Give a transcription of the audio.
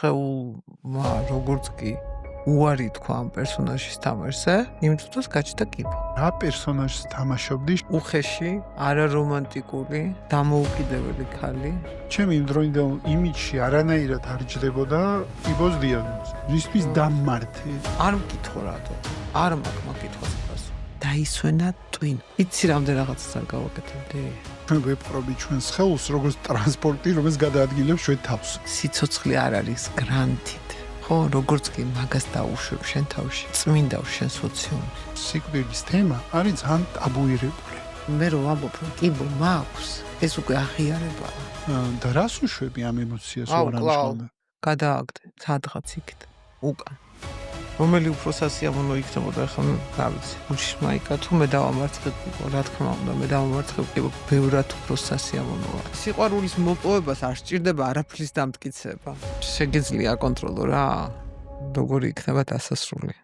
სხეულმა როგორც კი უარი თქვა ამ პერსონაჟის თამაშზე, იმ წუთას გაჩნდა კიბო. რა პერსონაჟს თამაშობდი? უხეში, არარომანტიკული, დამოუკიდებელი ქალი. ჩემი იმდროინდელ იმიჯში არანაირად არ ჯდებოდა კიბოს დიაგნოზი. რისთვის დამმართი? არ მკითხო რატო. არ მაქვს მაგითხვას პასუხი. დაისვენა ტვინ. იცი რამდენ რაღაცას არ გავაკეთებდი? ჩვენ ვეპყრობთ ჩვენ სხეულს როგორც ტრანსპორტი, რომელიც გადაადგილებს ჩვენ თავს. სიცოცხლე არ არის გრანტით. ხო, როგორც კი მაგას დაუშვებ შენ თავში, წმინდავს შენ სოციუმი. სიკვდილის თემა არის ძალიან ტაბუირებული. მე რომ ვამბობ, რომ კიბო მაქვს, ეს უკვე აღიარებაა. და რას უშვები ამ ემოციას აუ, უარ კლავ. ამჟღავნე? გადააგდე, სადღაც იქით. უკან. რომელი უფრო სასიამოვნო იქნებოდა ახლა რა ვიცი. უშმაიკა თუ მე დავამარცხებულიყო, რა თქმა უნდა, მე დავამარცხებულიყო, ბევრად უფრო სასიამოვნოა. სიყვარულის მოპოვებას არ სჭირდება არაფრის დამტკიცება. შეგიძლია აკონტროლო რა. როგორი იქნება დასასრული.